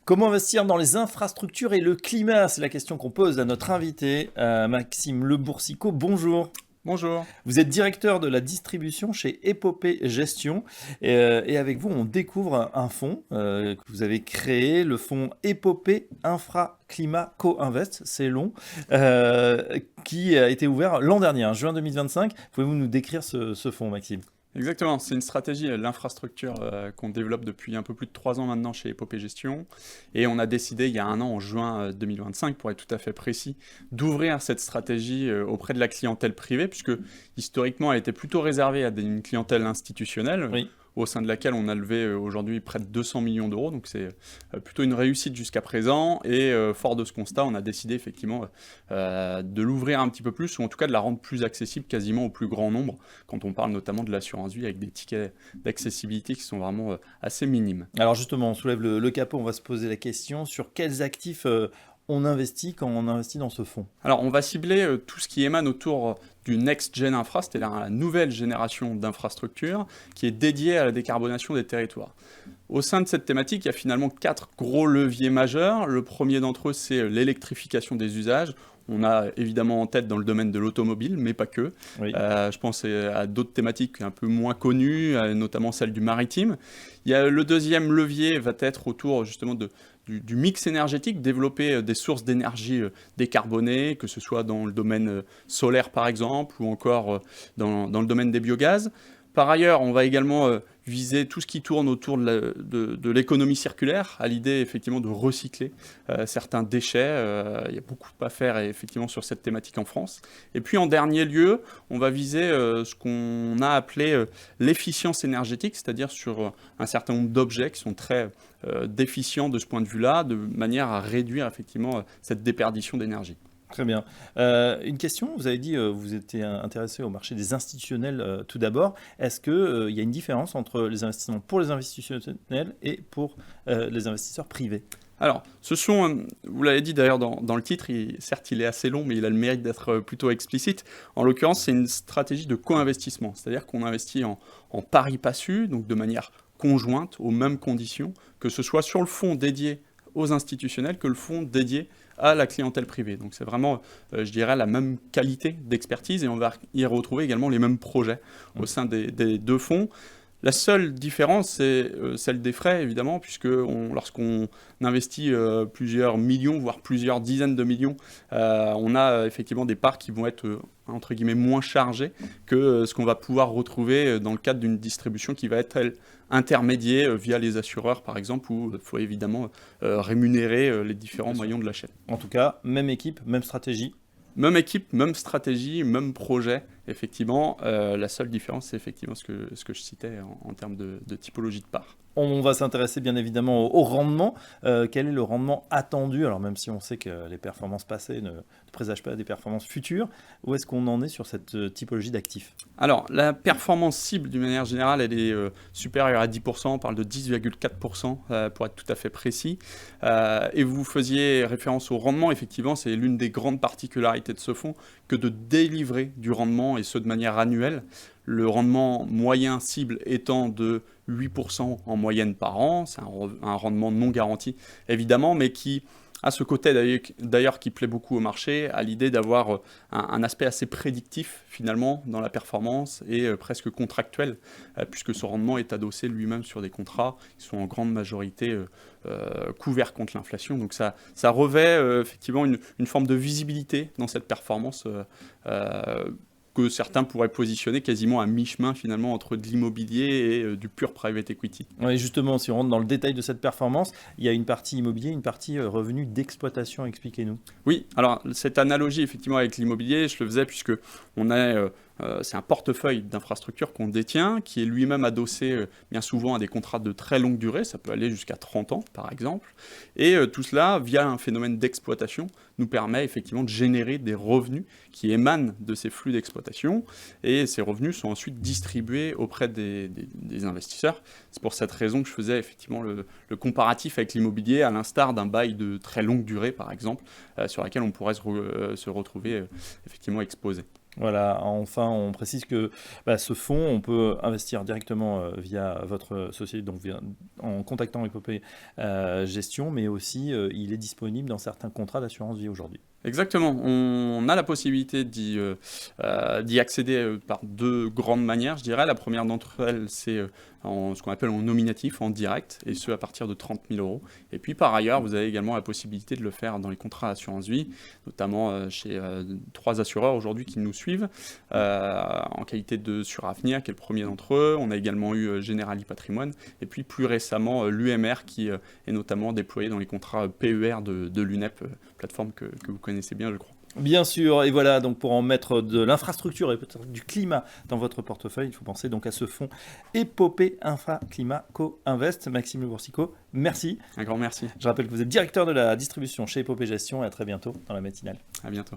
Comment investir dans les infrastructures et le climat? C'est la question qu'on pose à notre invité, Maxime Le Boursicot. Bonjour. Bonjour. Vous êtes directeur de la distribution chez Epopée Gestion. Et avec vous, on découvre un fonds que vous avez créé, le fonds Epopée Infra Climat Co-Invest, c'est long, qui a été ouvert l'an dernier, juin 2025. Pouvez-vous nous décrire ce fonds, Maxime? Exactement, c'est une stratégie, l'infrastructure qu'on développe depuis un peu plus de 3 ans maintenant chez Epopée Gestion. Et on a décidé il y a un an, en juin 2025, pour être tout à fait précis, d'ouvrir cette stratégie auprès de la clientèle privée, puisque historiquement, elle était plutôt réservée à une clientèle institutionnelle. Oui. Au sein de laquelle on a levé aujourd'hui près de 200 millions d'euros, donc c'est plutôt une réussite jusqu'à présent, et fort de ce constat, on a décidé effectivement de l'ouvrir un petit peu plus, ou en tout cas de la rendre plus accessible quasiment au plus grand nombre, quand on parle notamment de l'assurance vie avec des tickets d'accessibilité qui sont vraiment assez minimes. Alors justement, on soulève le capot, on va se poser la question sur quels actifs on investit quand on investit dans ce fonds. Alors on va cibler tout ce qui émane autour du Next Gen Infra, c'est-à-dire la nouvelle génération d'infrastructures qui est dédiée à la décarbonation des territoires. Au sein de cette thématique, il y a finalement 4 gros leviers majeurs. Le premier d'entre eux, c'est l'électrification des usages. On a évidemment en tête dans le domaine de l'automobile, mais pas que. Oui. Je pense à d'autres thématiques un peu moins connues, notamment celle du maritime. Il y a le deuxième levier va être autour justement du mix énergétique, développer des sources d'énergie décarbonées, que ce soit dans le domaine solaire par exemple, ou encore dans le domaine des biogaz. Par ailleurs, on va également viser tout ce qui tourne autour de l'économie circulaire, à l'idée effectivement de recycler certains déchets. Il y a beaucoup à faire effectivement sur cette thématique en France. Et puis en dernier lieu, on va viser ce qu'on a appelé l'efficience énergétique, c'est-à-dire sur un certain nombre d'objets qui sont très déficients de ce point de vue-là, de manière à réduire effectivement cette déperdition d'énergie. Très bien. Une question, vous avez dit vous étiez intéressé au marché des institutionnels tout d'abord. Est-ce qu'il y a une différence entre les investissements pour les institutionnels et pour les investisseurs privés? Alors, ce sont, vous l'avez dit d'ailleurs dans le titre, certes il est assez long, mais il a le mérite d'être plutôt explicite. En l'occurrence, c'est une stratégie de co-investissement, c'est-à-dire qu'on investit en pari passu, donc de manière conjointe, aux mêmes conditions, que ce soit sur le fonds dédié aux institutionnels que le fonds dédié à la clientèle privée. Donc c'est vraiment, je dirais, la même qualité d'expertise et on va y retrouver également les mêmes projets au sein des deux fonds. La seule différence, c'est celle des frais, évidemment, puisque lorsqu'on investit plusieurs millions, voire plusieurs dizaines de millions, on a effectivement des parts qui vont être, entre guillemets, moins chargées que ce qu'on va pouvoir retrouver dans le cadre d'une distribution qui va être, elle, intermédiée via les assureurs, par exemple, où il faut évidemment rémunérer les différents maillons de la chaîne. En tout cas, même équipe, même stratégie. Même équipe, même stratégie, même projet, effectivement. La seule différence, c'est effectivement ce que je citais en termes de typologie de part. On va s'intéresser bien évidemment au rendement. Quel est le rendement attendu? Alors même si on sait que les performances passées ne présagent pas des performances futures, où est-ce qu'on en est sur cette typologie d'actifs? Alors, la performance cible, d'une manière générale, elle est supérieure à 10%, on parle de 10,4% pour être tout à fait précis. Et vous faisiez référence au rendement, effectivement, c'est l'une des grandes particularités de ce fonds, que de délivrer du rendement, et ce de manière annuelle. Le rendement moyen cible étant de 8% en moyenne par an, c'est un rendement non garanti, évidemment, mais qui a ce côté d'ailleurs qui plaît beaucoup au marché, à l'idée d'avoir un aspect assez prédictif finalement dans la performance et presque contractuel, puisque ce rendement est adossé lui-même sur des contrats qui sont en grande majorité couverts contre l'inflation. Donc ça revêt effectivement une forme de visibilité dans cette performance que certains pourraient positionner quasiment à mi-chemin finalement entre de l'immobilier et du pur private equity. Oui, justement, si on rentre dans le détail de cette performance, il y a une partie immobilier, une partie revenu d'exploitation. Expliquez-nous. Oui, alors cette analogie effectivement avec l'immobilier, je le faisais puisque c'est un portefeuille d'infrastructures qu'on détient, qui est lui-même adossé bien souvent à des contrats de très longue durée, ça peut aller jusqu'à 30 ans par exemple, et tout cela, via un phénomène d'exploitation, nous permet effectivement de générer des revenus qui émanent de ces flux d'exploitation, et ces revenus sont ensuite distribués auprès des investisseurs. C'est pour cette raison que je faisais effectivement le comparatif avec l'immobilier, à l'instar d'un bail de très longue durée par exemple, sur laquelle on pourrait se retrouver effectivement exposé. Voilà, enfin, on précise que ce fonds, on peut investir directement via votre société, donc en contactant Epopé Gestion, mais aussi il est disponible dans certains contrats d'assurance vie aujourd'hui. Exactement, on a la possibilité d'y accéder par deux grandes manières, je dirais. La première d'entre elles, c'est ce qu'on appelle en nominatif, en direct, et ce à partir de 30 000 euros. Et puis par ailleurs, vous avez également la possibilité de le faire dans les contrats assurance vie, notamment chez 3 assureurs aujourd'hui qui nous suivent, en qualité de Suravenir, qui est le premier d'entre eux. On a également eu Generali Patrimoine, et puis plus récemment l'UMR, qui est notamment déployé dans les contrats PER de l'UNEP, plateforme que vous connaissez bien, je crois. Bien sûr, et voilà, donc pour en mettre de l'infrastructure et peut-être du climat dans votre portefeuille, il faut penser donc à ce fonds Epopé Infra Climat Co-Invest. Maxime Le Boursicot, merci. Un grand merci. Je rappelle que vous êtes directeur de la distribution chez Epopé Gestion et à très bientôt dans la matinale. À bientôt.